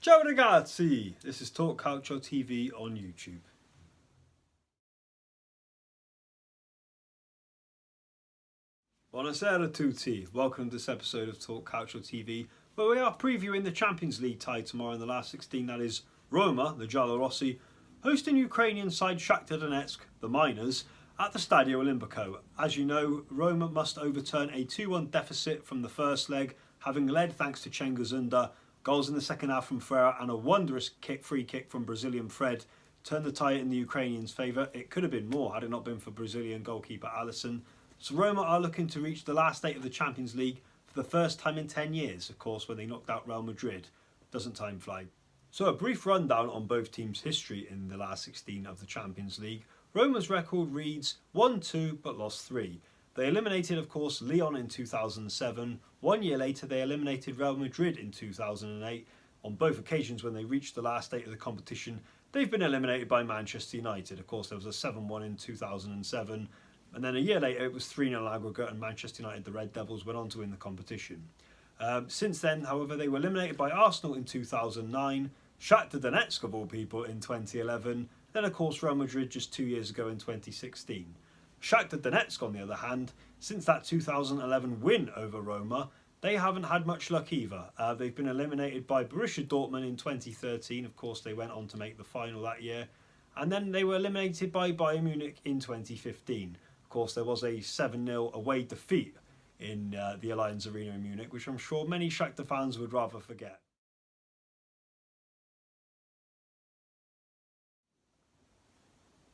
Ciao ragazzi, this is Talk Calcio TV on YouTube. Buonasera a tutti, welcome to this episode of Talk Calcio TV, where we are previewing the Champions League tie tomorrow in the last 16, that is Roma, the GialloRossi, hosting Ukrainian side Shakhtar Donetsk, the Miners, at the Stadio Olimpico. As you know, Roma must overturn a 2-1 deficit from the first leg, having led thanks to Cengiz Ünder. Goals in the second half from Ferrer and a wondrous free kick from Brazilian Fred turned the tie in the Ukrainians' favour. It could have been more had it not been for Brazilian goalkeeper Alisson. So Roma are looking to reach the last 8 of the Champions League for the first time in 10 years, of course, when they knocked out Real Madrid. Doesn't time fly? So a brief rundown on both teams' history in the last 16 of the Champions League. Roma's record reads 1-2 but lost 3. They eliminated, of course, Lyon in 2007. 1 year later, they eliminated Real Madrid in 2008. On both occasions, when they reached the last 8 of the competition, they've been eliminated by Manchester United. Of course, there was a 7-1 in 2007. And then a year later, it was 3-0 aggregate, and Manchester United, the Red Devils, went on to win the competition. Since then, however, they were eliminated by Arsenal in 2009, Shakhtar Donetsk, of all people, in 2011, then, of course, Real Madrid just 2 years ago in 2016. Shakhtar Donetsk, on the other hand, since that 2011 win over Roma, they haven't had much luck either. They've been eliminated by Borussia Dortmund in 2013. Of course, they went on to make the final that year. And then they were eliminated by Bayern Munich in 2015. Of course, there was a 7-0 away defeat in the Allianz Arena in Munich, which I'm sure many Shakhtar fans would rather forget.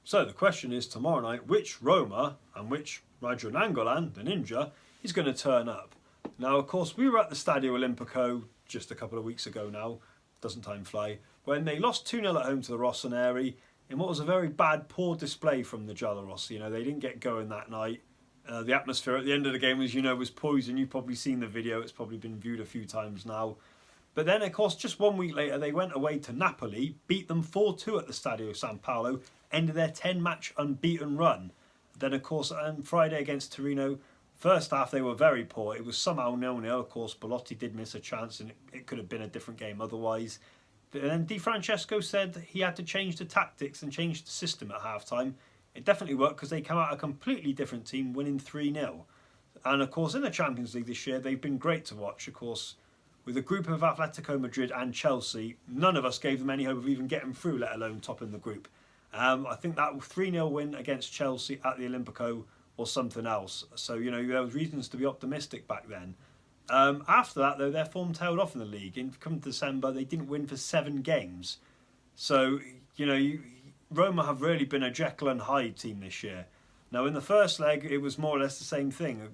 So the question is tomorrow night, which Roma and which Raja Nangolan, the ninja, is going to turn up? Now, of course, we were at the Stadio Olimpico just a couple of weeks ago now, doesn't time fly, when they lost 2-0 at home to the Rossoneri in what was a very bad, poor display from the GialloRossi. You know, they didn't get going that night. The atmosphere at the end of the game, as you know, was poison. You've probably seen the video. It's probably been viewed a few times now. But then, of course, just 1 week later, they went away to Napoli, beat them 4-2 at the Stadio San Paolo, ended their 10-match unbeaten run. Then, of course, on Friday against Torino, first half they were very poor. It was somehow 0-0. Of course, Belotti did miss a chance, and it could have been a different game otherwise. But then Di Francesco said he had to change the tactics and change the system at half-time. It definitely worked because they come out a completely different team, winning 3-0. And, of course, in the Champions League this year, they've been great to watch, of course. With a group of Atletico Madrid and Chelsea, none of us gave them any hope of even getting through, let alone topping the group. I think that 3-0 win against Chelsea at the Olimpico was something else. So, you know, there was reasons to be optimistic back then. After that, though, their form tailed off in the league. Come December, they didn't win for 7 games. So, you know, Roma have really been a Jekyll and Hyde team this year. Now, in the first leg, it was more or less the same thing.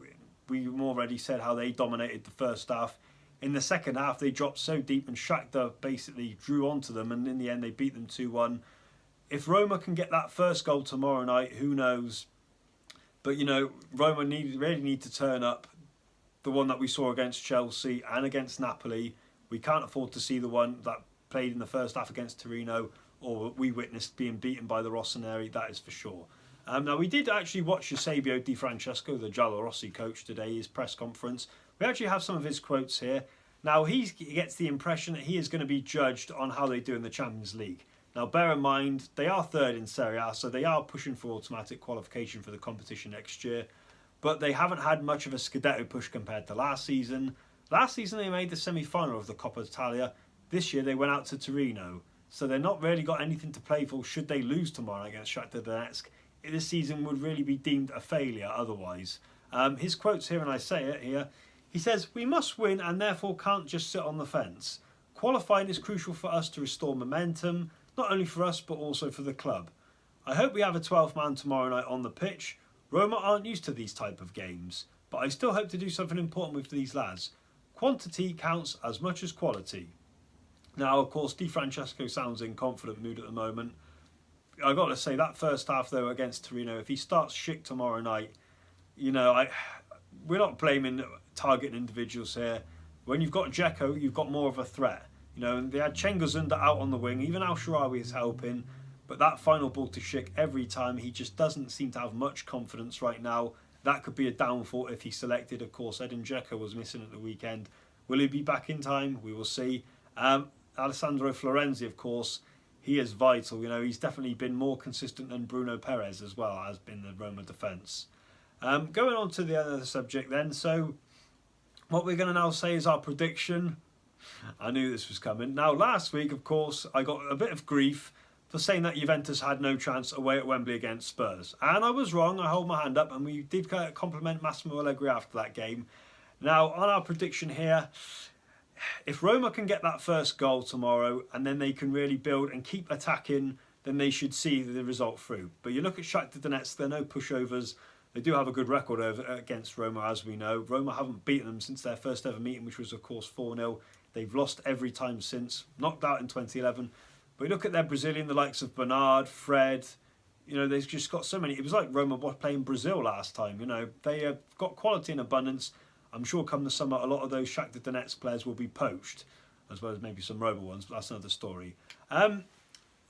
We've already said how they dominated the first half. In the second half, they dropped so deep and Shakhtar basically drew onto them, and in the end, they beat them 2-1. If Roma can get that first goal tomorrow night, who knows? But, you know, Roma really need to turn up. The one that we saw against Chelsea and against Napoli. We can't afford to see the one that played in the first half against Torino, or we witnessed being beaten by the Rossoneri, that is for sure. Now, we did actually watch Eusebio Di Francesco, the GialloRossi coach, today, his press conference. We actually have some of his quotes here. Now, he gets the impression that he is going to be judged on how they do in the Champions League. Now, bear in mind, they are third in Serie A, so they are pushing for automatic qualification for the competition next year. But they haven't had much of a Scudetto push compared to last season. Last season, they made the semi-final of the Coppa Italia. This year, they went out to Torino. So they've not really got anything to play for should they lose tomorrow against Shakhtar Donetsk. This season would really be deemed a failure otherwise. His quotes here, and I say it here, he says, "We must win and therefore can't just sit on the fence. Qualifying is crucial for us to restore momentum, not only for us but also for the club. I hope we have a 12th man tomorrow night on the pitch. Roma aren't used to these type of games, but I still hope to do something important with these lads. Quantity counts as much as quality." Now, of course, Di Francesco sounds in confident mood at the moment. I've got to say, that first half, though, against Torino, if he starts shit tomorrow night, you know, we're not blaming targeting individuals here. When you've got Dzeko, you've got more of a threat. You know, and they had Cengiz Ünder out on the wing. Even Al-Sharawi is helping. But that final ball to Schick every time, he just doesn't seem to have much confidence right now. That could be a downfall if he's selected. Of course, Edin Dzeko was missing at the weekend. Will he be back in time? We will see. Alessandro Florenzi, of course, he is vital. You know, he's definitely been more consistent than Bruno Perez as well, has been the Roma defence. Going on to the other subject then, so what we're going to now say is our prediction. I knew this was coming. Now, last week, of course, I got a bit of grief for saying that Juventus had no chance away at Wembley against Spurs. And I was wrong, I hold my hand up, and we did compliment Massimo Allegri after that game. Now, on our prediction here, if Roma can get that first goal tomorrow and then they can really build and keep attacking, then they should see the result through. But you look at Shakhtar Donetsk, they're no pushovers. They do have a good record against Roma, as we know. Roma haven't beaten them since their first ever meeting, which was, of course, 4-0. They've lost every time since, knocked out in 2011. But you look at their Brazilian, the likes of Bernard, Fred, you know, they've just got so many. It was like Roma playing Brazil last time, you know. They have got quality in abundance. I'm sure come the summer, a lot of those Shakhtar Donetsk players will be poached, as well as maybe some Roma ones, but that's another story. I'm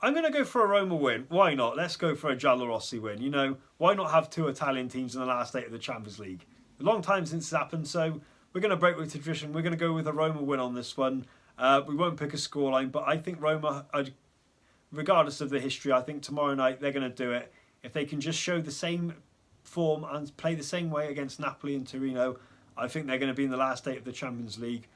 going to go for a Roma win. Why not? Let's go for a GialloRossi win. You know, why not have two Italian teams in the last 8 of the Champions League? A long time since it's happened, so we're going to break with tradition. We're going to go with a Roma win on this one. We won't pick a scoreline, but I think Roma, regardless of the history, I think tomorrow night they're going to do it. If they can just show the same form and play the same way against Napoli and Torino, I think they're going to be in the last 8 of the Champions League.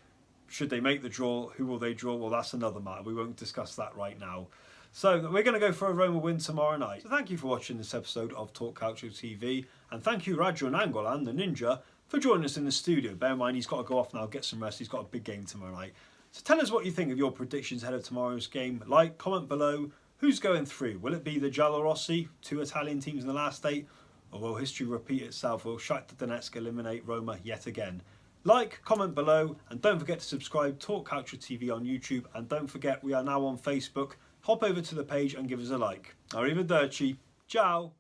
Should they make the draw, who will they draw? Well, that's another matter. We won't discuss that right now. So we're going to go for a Roma win tomorrow night. So thank you for watching this episode of Talk Calcio TV. And thank you, Raggio Nangolan, the Ninja, for joining us in the studio. Bear in mind, he's got to go off now, get some rest. He's got a big game tomorrow night. So tell us what you think of your predictions ahead of tomorrow's game. Like, comment below. Who's going through? Will it be the GialloRossi, 2 Italian teams in the last 8? Or will history repeat itself? Will Shakhtar Donetsk eliminate Roma yet again? Like, comment below, and don't forget to subscribe, Talk Calcio TV on YouTube, and don't forget we are now on Facebook. Hop over to the page and give us a like. Arrivederci. Ciao.